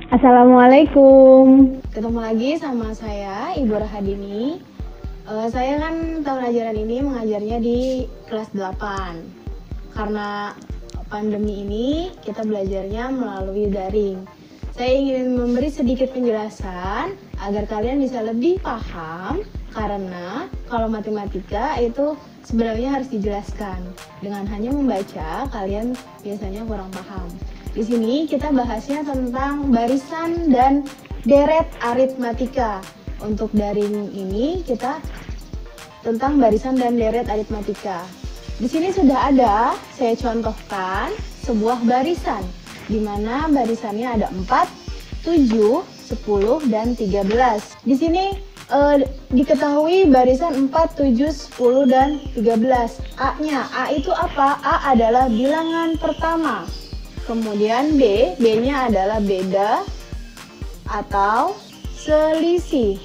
Assalamualaikum. Ketemu lagi sama saya, Ibu Rahadini. Saya kan tahun ajaran ini mengajarnya di kelas 8. Karena pandemi ini kita belajarnya melalui daring. Saya ingin memberi sedikit penjelasan agar kalian bisa lebih paham, karena kalau matematika itu sebenarnya harus dijelaskan. Dengan hanya membaca, kalian biasanya kurang paham. Di sini kita bahasnya tentang barisan dan deret aritmatika. Untuk daring ini kita tentang barisan dan deret aritmatika. Di sini sudah ada, saya contohkan sebuah barisan di mana barisannya ada 4, 7, 10 dan 13. Di sini diketahui barisan 4, 7, 10 dan 13. A-nya, A itu apa? A adalah bilangan pertama. Kemudian B-nya adalah beda atau selisih.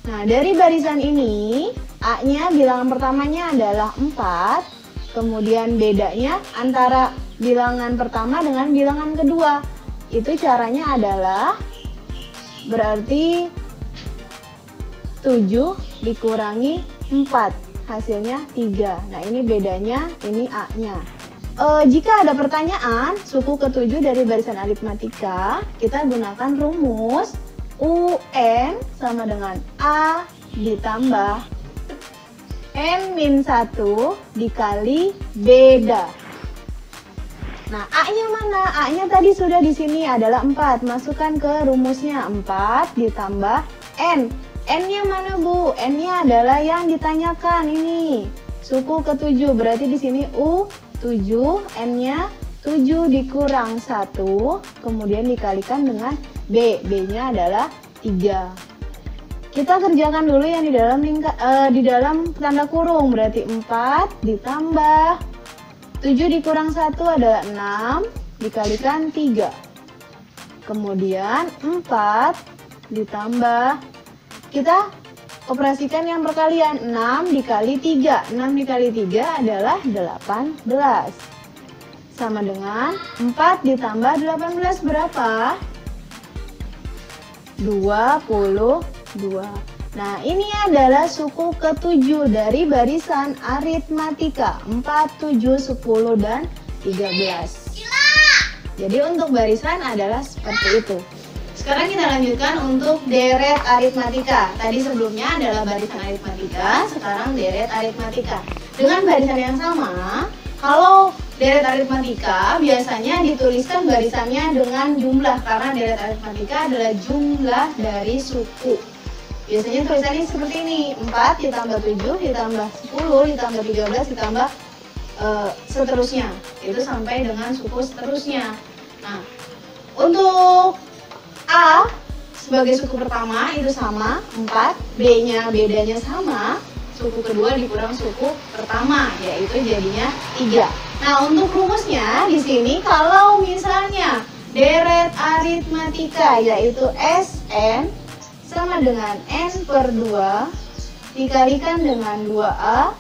Nah, dari barisan ini, A-nya bilangan pertamanya adalah 4, kemudian bedanya antara bilangan pertama dengan bilangan kedua. Itu caranya adalah berarti 7 dikurangi 4, hasilnya 3. Nah, ini bedanya, ini A-nya. Jika ada pertanyaan suku ke-7 dari barisan aritmatika, kita gunakan rumus UN sama dengan A ditambah N-1 dikali beda. Nah, A-nya mana? A-nya tadi sudah di sini adalah 4. Masukkan ke rumusnya 4 ditambah N. N-nya mana, Bu? N-nya adalah yang ditanyakan ini. Suku ke-7, berarti di sini U7, N-nya 7 dikurang 1, kemudian dikalikan dengan B. B-nya adalah 3. Kita kerjakan dulu yang di dalam tanda kurung, berarti 4 ditambah 7 dikurang 1 adalah 6, dikalikan 3. Kemudian 4 ditambah, kita operasikan yang perkalian, 6 dikali 3. 6 dikali 3 adalah 18. Sama dengan 4 ditambah 18 berapa? 22. Nah, ini adalah suku ke-7 dari barisan aritmatika 4, 7, 10, dan 13. Jadi untuk barisan adalah seperti itu. Sekarang kita lanjutkan untuk deret aritmatika. Tadi sebelumnya adalah barisan aritmatika, sekarang deret aritmatika. Dengan barisan yang sama, kalau deret aritmatika biasanya dituliskan barisannya dengan jumlah, karena deret aritmatika adalah jumlah dari suku. Biasanya tulisannya seperti ini, 4 ditambah 7 ditambah 10 ditambah 13 ditambah seterusnya. Itu sampai dengan suku seterusnya. Nah, untuk A sebagai suku pertama itu sama 4, B-nya bedanya sama, suku kedua dikurang suku pertama, yaitu jadinya 3. Nah, untuk rumusnya di sini kalau misalnya deret aritmatika yaitu Sn sama dengan N/2 dikalikan dengan 2A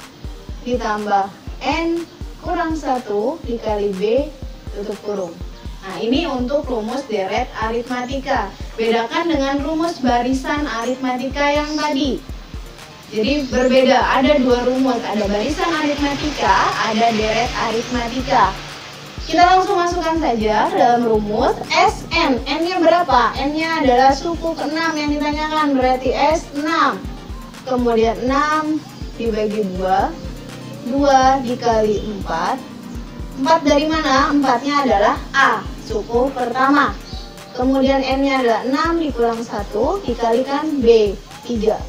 ditambah N kurang 1 dikali B tutup kurung. Nah, ini untuk rumus deret aritmatika. Bedakan dengan rumus barisan aritmatika yang tadi. Jadi berbeda, ada dua rumus, ada barisan aritmatika, ada deret aritmatika. Kita langsung masukkan saja dalam rumus Sn. N-nya berapa? N-nya adalah suku ke-6 yang ditanyakan, berarti S6. Kemudian 6 dibagi 2, 2 dikali 4. 4 dari mana? 4-nya adalah A, suku pertama. Kemudian N-nya adalah 6 dikurang 1 dikalikan B, 3.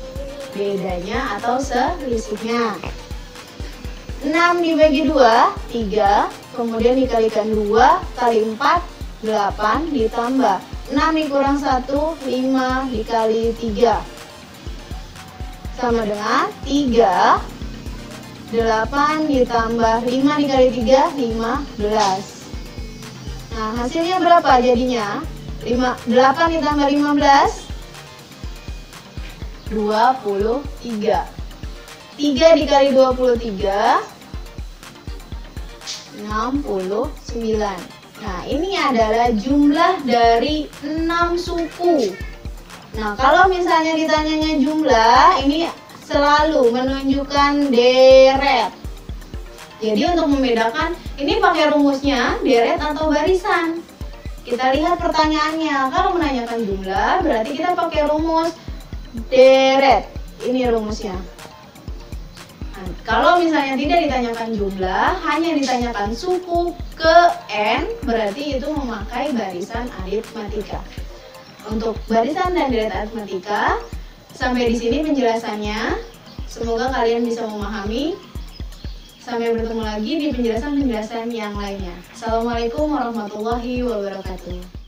Bedanya atau selisihnya. 6 dibagi 2, 3. Kemudian dikalikan 2 kali 4, 8 ditambah 6 dikurang 1, 5 dikali 3. Sama dengan 3. 8 ditambah 5 dikali 3, 15. Nah, hasilnya berapa jadinya? 8 ditambah 15, 23. 3 dikali 23, 69. Nah, ini adalah jumlah dari 6 suku. Nah, kalau misalnya ditanyanya jumlah, ini selalu menunjukkan deret. Jadi untuk membedakan, ini pakai rumusnya deret atau barisan. Kita lihat pertanyaannya. Kalau menanyakan jumlah, berarti kita pakai rumus deret. Ini rumusnya. Nah, kalau misalnya tidak ditanyakan jumlah, hanya ditanyakan suku ke N, berarti itu memakai barisan aritmatika. Untuk barisan dan deret aritmatika, sampai di sini penjelasannya. Semoga kalian bisa memahami. Sampai bertemu lagi di penjelasan-penjelasan yang lainnya. Assalamualaikum warahmatullahi wabarakatuh.